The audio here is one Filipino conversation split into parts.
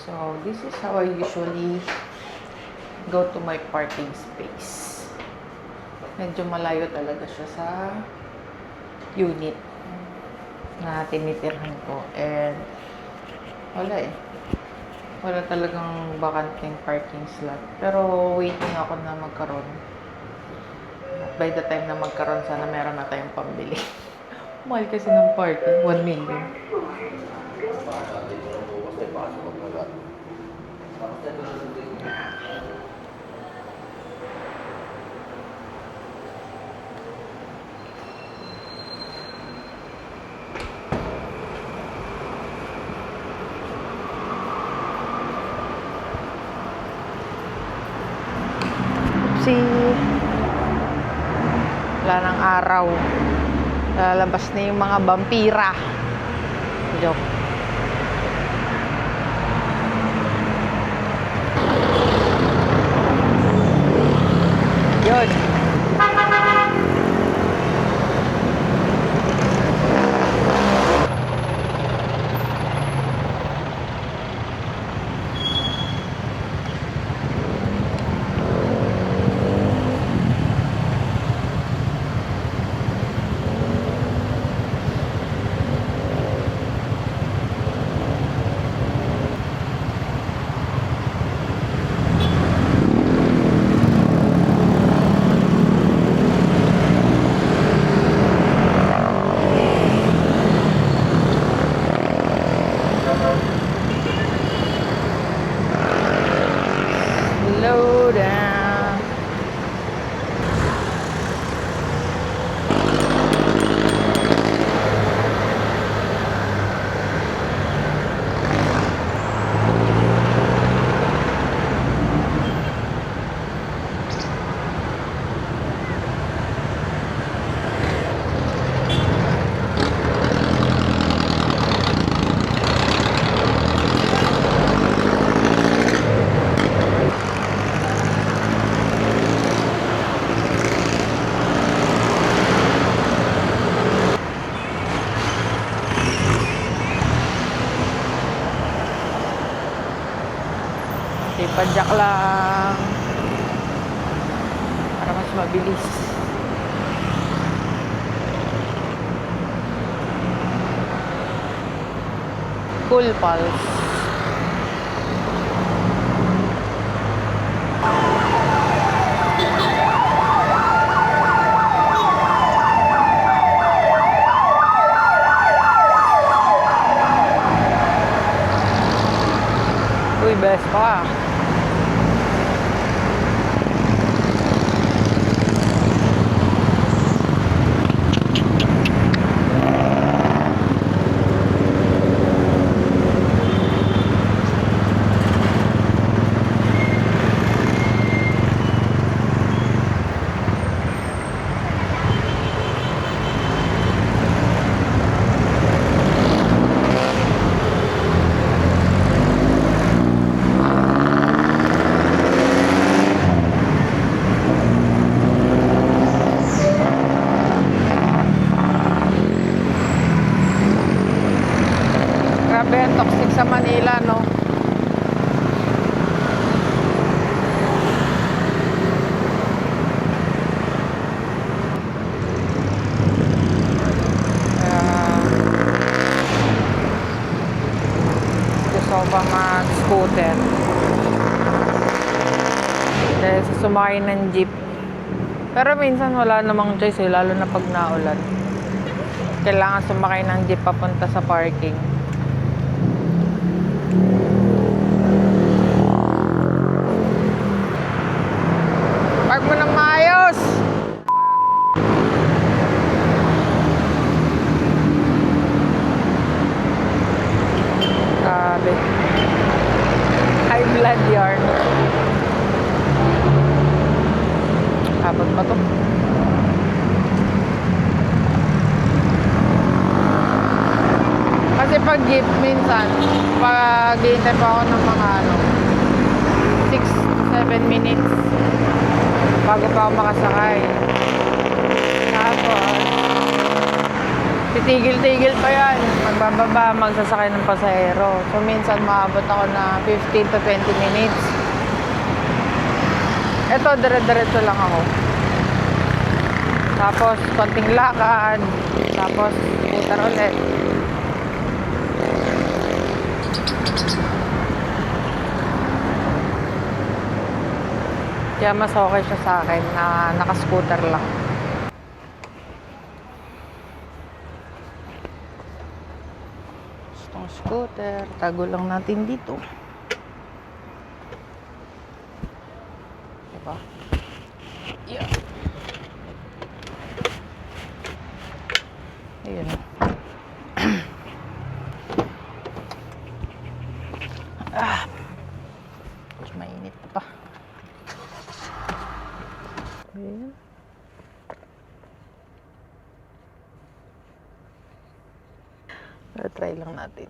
So, this is how I usually go to my parking space. Medyo malayo talaga siya sa unit na tinitirhan ko. And, wala eh. Wala talagang bakanting parking slot. Pero, waiting ako na magkaroon. At by the time na magkaroon, sana meron na tayong pambili. Mahal kasi ng parking. 1 million. Wala ng araw. Lalabas na yung mga vampira. Joke. Yun. Slow down. Ipadyak lang para mas mabilis. Cool Pulse. Uy, best pa. Grabe ang toxic sa Manila, no? Gusto ko pa mag-scooter. Dahil sa sumakay ng jeep. Pero minsan wala namang choice eh, lalo na pag naulan. Kailangan sumakay ng jeep papunta sa parking. Park mo ng maayos! Grabe. High blood yarn. Abot pa to. Kasi pag jeep minsan, pag hintay pa ako ng mga 6-7 minutes bago pa ako makasakay. Tapos titigil-tigil pa yan. bababa, magsasakay ng pasahero. So, minsan maabot ako na 15 to 20 minutes. Ito, dire-diretso lang ako. Tapos, konting lakad. Tapos, scooter ulit. Kaya mas okay siya sa akin na naka-scooter lang. Itong scooter, tago lang natin dito. Diba? Yeah. Ayun. Mas mainit pa. Ayun. Try lang natin.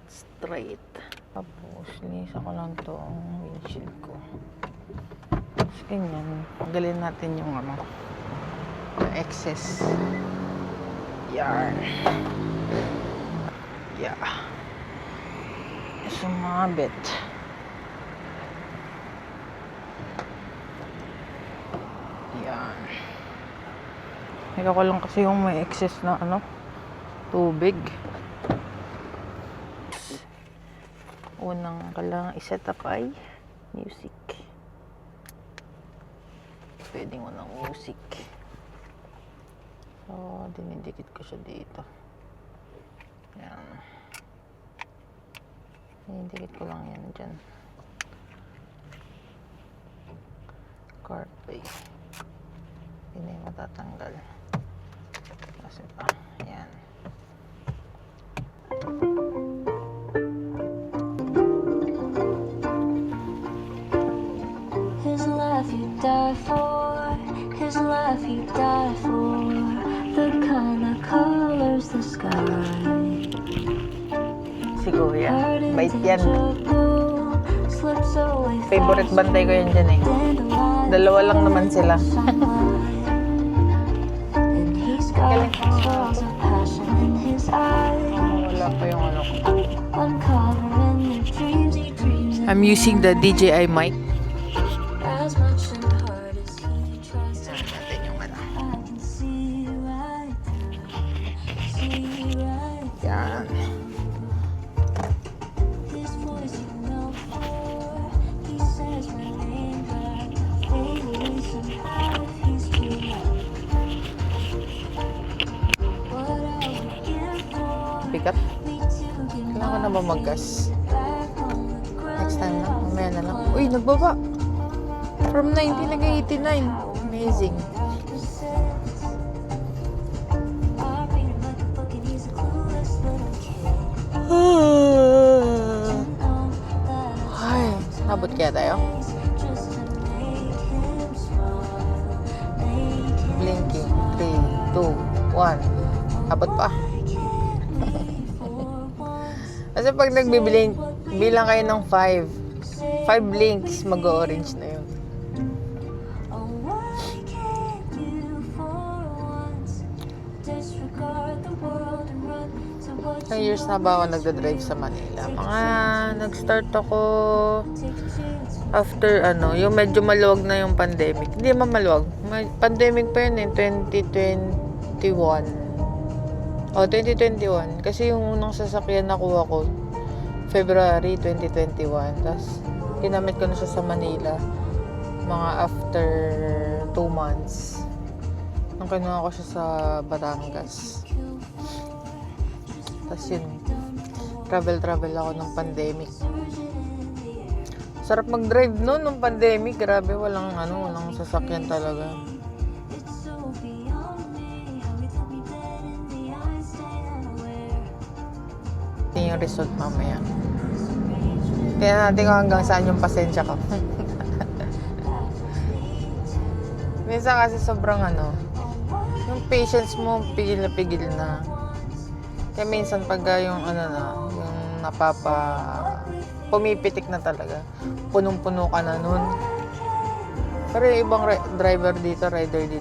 Straight. Tapos, nisa ko lang tong windshield ko. Tapos, ganyan. Galin natin yung yung excess. Yan. Yeah. Sumabit. Yan. Ikaw ko lang kasi yung may excess na tubig. Unang kailangan i-set up ay music. Pwedeng unang music. So, dinidikit ko siya dito. Yan. Dinidikit ko lang yan dyan. CarPlay. Hindi na yung matatanggal. Kasi pa. Yan. His life you die for, his life you die for, the kind that colors the sky. Si Kuya, bait yan. Favorite bantay ko yan dyan eh. Dalawa lang naman sila. Galing ko. Wala pa yung ko. I'm using the DJI mic. Yan. Bigat. Kailangan na ba mag-gas? Next time na. Mamaya na lang. Uy, nagbaba. From 90 naging 89. Amazing. Ay, nabot kaya tayo? Blinking. 3, 2, 1. Abot pa. Kasi pag nagbibiling, bilang kayo ng 5 blinks, mag-orange na yun. Ilang years na ba ako nagdadrive sa Manila? Nag-start ako after yung medyo maluwag na yung pandemic. Hindi man maluwag. Pandemic pa yun 2021. 2021. Kasi yung unang sasakyan nakuha ko, February 2021. Tapos, ginamit ko na siya sa Manila. Mga after 2 months. Nung kinuha ko siya sa Batangas. Tapos yun, travel ako ng pandemic. Sarap mag-drive noon nung pandemic. Grabe, walang sasakyan talaga. Yung result mamaya. Tingnan natin kung hanggang saan yung pasensya ko. Minsan kasi sobrang yung patience mo pigil na. Kaya minsan pag yung yung pumipitik na talaga. Punong-puno ka na nun. Pero yung ibang rider dito,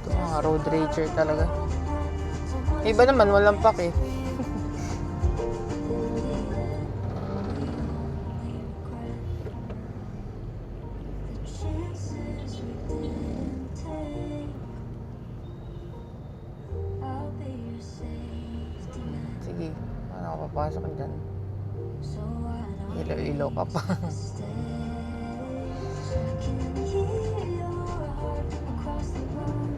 mga road rager talaga. Iba naman, walang pake. papasok dyan. So why not Ilaw-ilaw ka pa. stay? I can hear your heart across the room,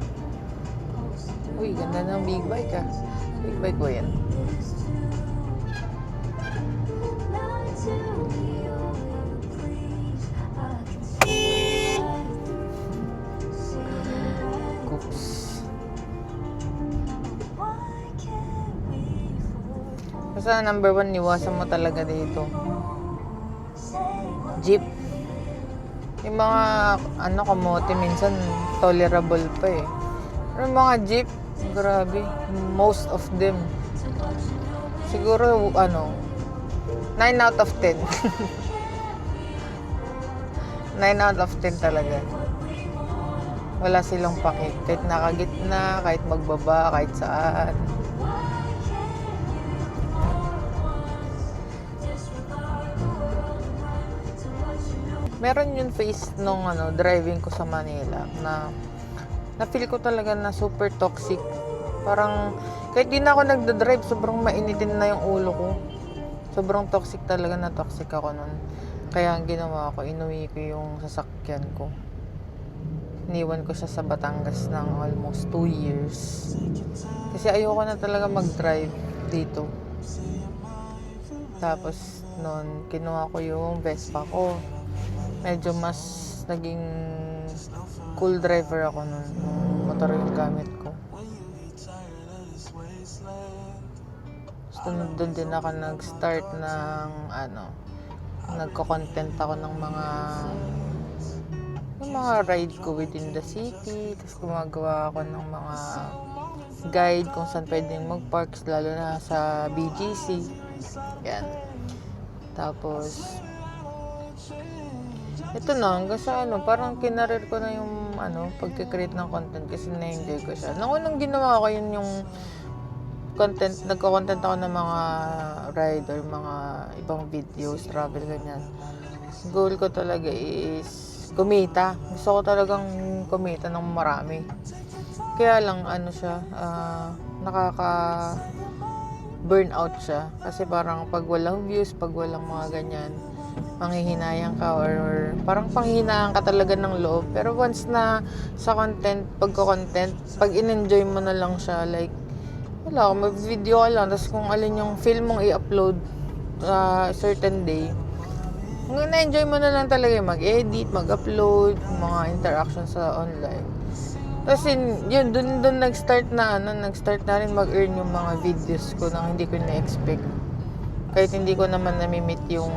pulsing through Uy, ganda ng big bike ah. Big bike ko yan. this tune. Lie to me, oh please. I can see right through, see right. Oops. Why can't we fall? Basta number 1, iwasan mo talaga dito. Say what Jeep. Yung mga kamote minsan tolerable pa eh. Pero yung mga jeep, grabe. Most of them. Siguro 9 out of 10. 9 out of 10 talaga. Wala silang paki. Kahit nakagitna, kahit magbaba, kahit saan. Meron yung phase nung driving ko sa Manila na feel ko talaga na super toxic. Parang kahit di na ako nagda-drive, sobrang mainitin na yung ulo ko. Sobrang toxic talaga, na toxic ako nun. Kaya ang ginawa ko, inuwi ko yung sasakyan ko. Iniwan ko siya sa Batangas ng almost 2 years. Kasi ayoko na talaga mag-drive dito. Tapos nun, kinuha ko yung Vespa ko. Medyo mas naging cool driver ako nun. Nung motor yung gamit ko. Sunod doon din ako nag-start ng nagko-content ako ng yung mga ride ko within the city. Tapos gumagawa ako ng mga guide kung saan pwedeng mag-parks, lalo na sa BGC. Yan. Tapos ito na, hanggang sa parang kinarir ko na yung pagkikreate ng content kasi na-enjoy ko siya. Nung unang ginawa ko yun yung content, nagko-content ako ng mga ride or mga ibang videos, travel, ganyan. Goal ko talaga is kumita. Gusto ko talagang kumita ng marami. Kaya lang, nakaka-burnout siya. Kasi parang pag walang views, pag walang mga ganyan, manghihinayang ka or parang panghihinayang ka talaga ng loob. Pero once na sa content, pagko-content, pag in-enjoy mo na lang siya, like, wala, mag-video ka lang, tapos kung alin yung film mong i-upload certain day, na-enjoy mo na lang talaga yung mag-edit, mag-upload, mga interaction sa online. Tapos yun, dun nag-start na rin mag-earn yung mga videos ko nang hindi ko na-expect. Kahit hindi ko naman na-meet yung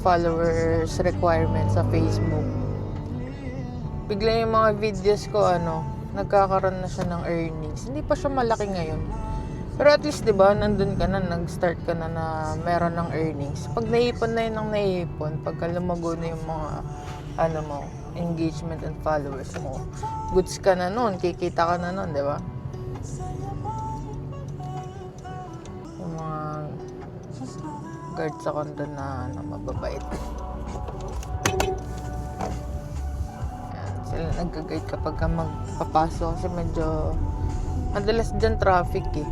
followers requirement sa Facebook. Bigla yung mga videos ko, nagkakaroon na siya ng earnings. Hindi pa siya malaki ngayon. Pero at least, 'di ba, nandun ka na, nag-start ka na meron ng earnings. Pag naipon na yun ng naipon, pagka lumago na yung mga engagement and followers mo, goods ka na nun, kikita ka na nun, 'di ba? Yung mga guards ako doon na mababait. Yan, sila nag-guide kapag ka magpapasok kasi medyo madalas dyan traffic eh.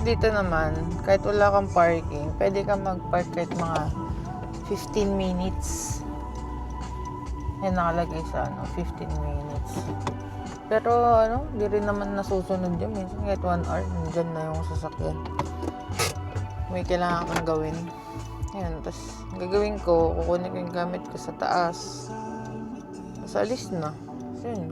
Dito naman, kahit wala kang parking, pwede kang mag-park kahit mga 15 minutes. Yan nakalagay sa 15 minutes. Pero di rin naman nasusunod yun. Minsan kahit 1 hour, nandyan na yung sasakyan. May kailangan kang gawin. Yan, tapos gagawin ko, kukunin ko yung gamit ko sa taas. Tapos alis na. Yun.